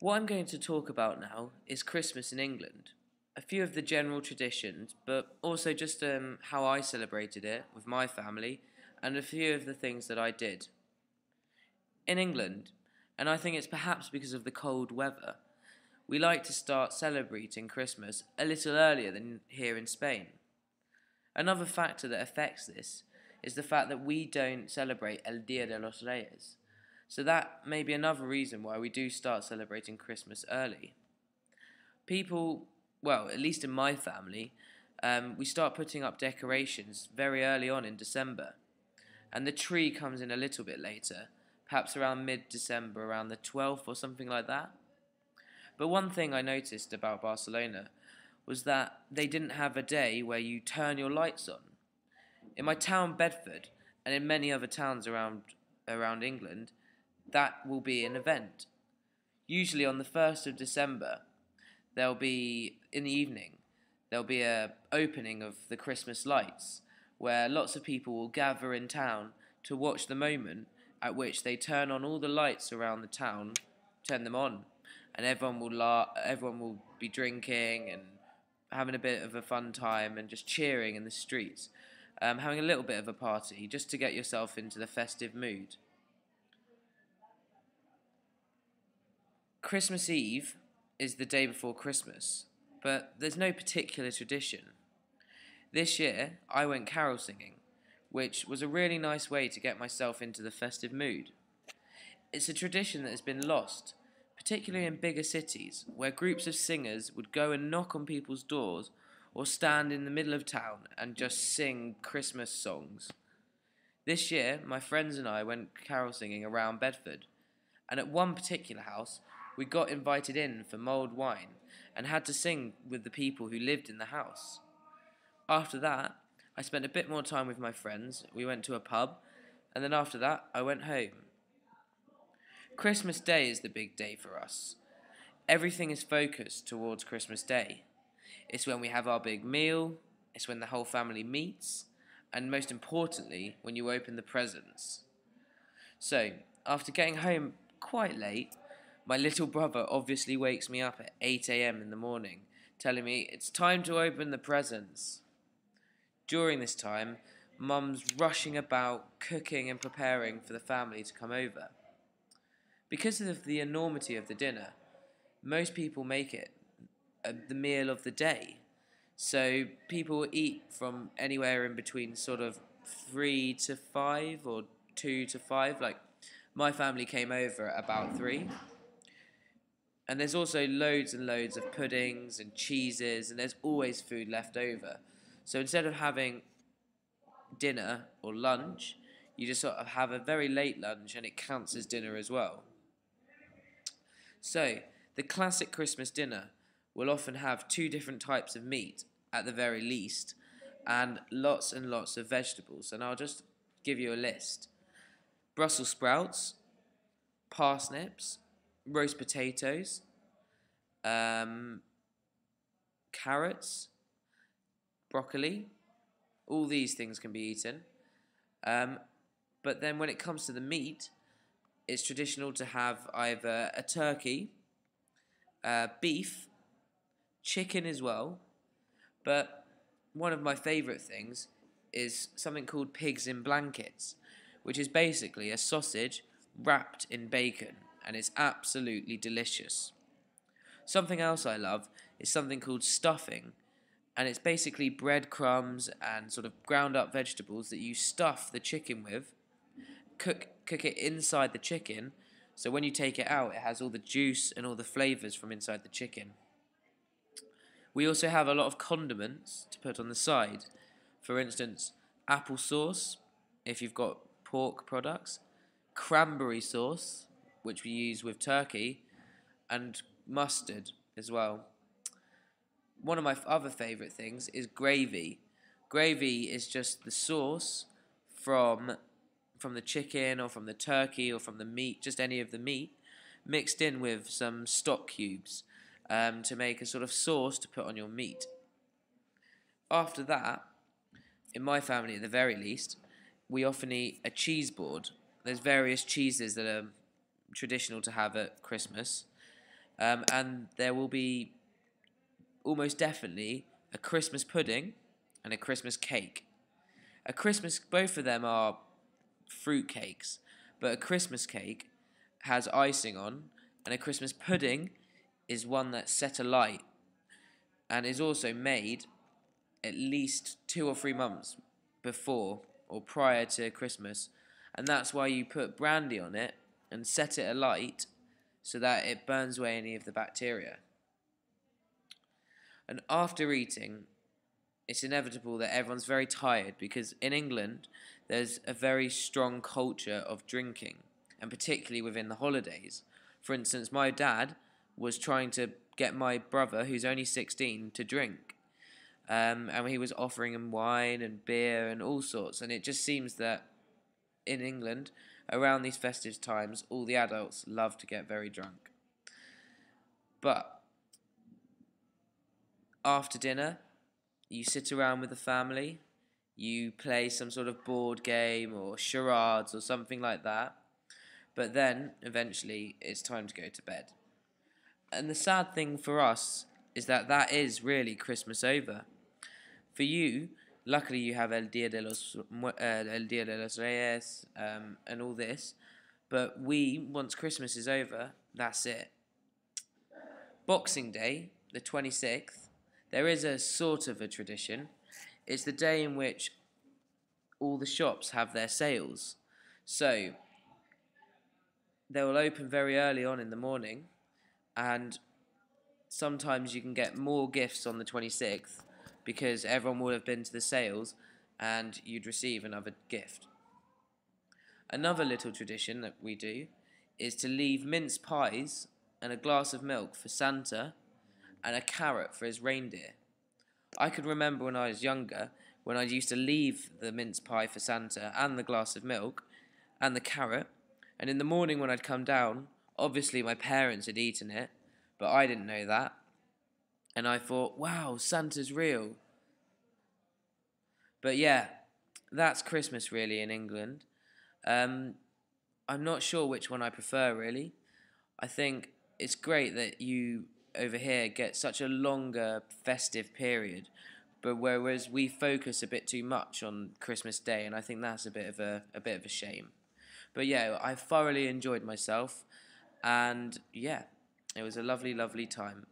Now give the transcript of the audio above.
What I'm going to talk about now is Christmas in England. A few of the general traditions, but also just how I celebrated it with my family, and a few of the things that I did. In England, and I think it's perhaps because of the cold weather, we like to start celebrating Christmas a little earlier than here in Spain. Another factor that affects this is the fact that we don't celebrate El Dia de los Reyes. So that may be another reason why we do start celebrating Christmas early. People, well, at least in my family, we start putting up decorations very early on in December. And the tree comes in a little bit later, perhaps around mid-December, around the 12th or something like that. But one thing I noticed about Barcelona was that they didn't have a day where you turn your lights on. In my town, Bedford, and in many other towns around England, that will be an event. Usually on the 1st of December, there'll be, in the evening, there'll be a opening of the Christmas lights, where lots of people will gather in town to watch the moment at which they turn on all the lights around the town, turn them on, and everyone will be drinking and having a bit of a fun time and just cheering in the streets, having a little bit of a party just to get yourself into the festive mood. Christmas Eve is the day before Christmas, but there's no particular tradition. This year, I went carol singing, which was a really nice way to get myself into the festive mood. It's a tradition that has been lost, particularly in bigger cities, where groups of singers would go and knock on people's doors or stand in the middle of town and just sing Christmas songs. This year, my friends and I went carol singing around Bedford, and at one particular house, we got invited in for mulled wine and had to sing with the people who lived in the house. After that, I spent a bit more time with my friends. We went to a pub, and then after that, I went home. Christmas Day is the big day for us. Everything is focused towards Christmas Day. It's when we have our big meal, it's when the whole family meets, and most importantly, when you open the presents. So, after getting home quite late, my little brother obviously wakes me up at 8 a.m. in the morning, telling me it's time to open the presents. During this time, Mum's rushing about, cooking and preparing for the family to come over. Because of the enormity of the dinner, most people make it the meal of the day. So people eat from anywhere in between sort of 3 to 5 or 2 to 5. Like, my family came over at about 3. And there's also loads and loads of puddings and cheeses, and there's always food left over. So instead of having dinner or lunch, you just sort of have a very late lunch and it counts as dinner as well. So, the classic Christmas dinner will often have 2 different types of meat, at the very least, and lots of vegetables. And I'll just give you a list: Brussels sprouts, parsnips, roast potatoes, carrots, broccoli. All these things can be eaten. But then when it comes to the meat, it's traditional to have either a turkey, beef, chicken as well. But one of my favourite things is something called pigs in blankets, which is basically a sausage wrapped in bacon, and it's absolutely delicious. Something else I love is something called stuffing, and it's basically breadcrumbs and sort of ground up vegetables that you stuff the chicken with, cook it inside the chicken, so when you take it out, it has all the juice and all the flavours from inside the chicken. We also have a lot of condiments to put on the side. For instance, applesauce, if you've got pork products, cranberry sauce, which we use with turkey, and mustard as well. One of my other favourite things is gravy. Gravy is just the sauce from the chicken or from the turkey or from the meat, just any of the meat, mixed in with some stock cubes to make a sort of sauce to put on your meat. After that, in my family at the very least, we often eat a cheese board. There's various cheeses that are traditional to have at Christmas. And there will be almost definitely a Christmas pudding and a Christmas cake. Both of them are fruit cakes, but a Christmas cake has icing on, and a Christmas pudding is one that's set alight and is also made at least 2 or 3 months before or prior to Christmas, and that's why you put brandy on it and set it alight so that it burns away any of the bacteria. And after eating, it's inevitable that everyone's very tired because in England there's a very strong culture of drinking, and particularly within the holidays. For instance, my dad was trying to get my brother, who's only 16, to drink. And he was offering him wine and beer and all sorts, and it just seems that in England, around these festive times, all the adults love to get very drunk. But after dinner, you sit around with the family, you play some sort of board game or charades or something like that, but then, eventually, it's time to go to bed. And the sad thing for us is that that is really Christmas over. For you, luckily you have El Dia de los Reyes and all this, but once Christmas is over, that's it. Boxing Day, the 26th, there is a sort of a tradition. It's the day in which all the shops have their sales. So, they will open very early on in the morning, and sometimes you can get more gifts on the 26th because everyone will have been to the sales and you'd receive another gift. Another little tradition that we do is to leave mince pies and a glass of milk for Santa and a carrot for his reindeer. I could remember when I was younger when I used to leave the mince pie for Santa and the glass of milk and the carrot, and in the morning when I'd come down, obviously my parents had eaten it, but I didn't know that. And I thought, wow, Santa's real. But yeah, that's Christmas really in England. I'm not sure which one I prefer really. I think it's great that you over here get such a longer festive period, but whereas we focus a bit too much on Christmas Day, and I think that's a bit of a shame. But yeah, I thoroughly enjoyed myself, and yeah, it was a lovely, lovely time.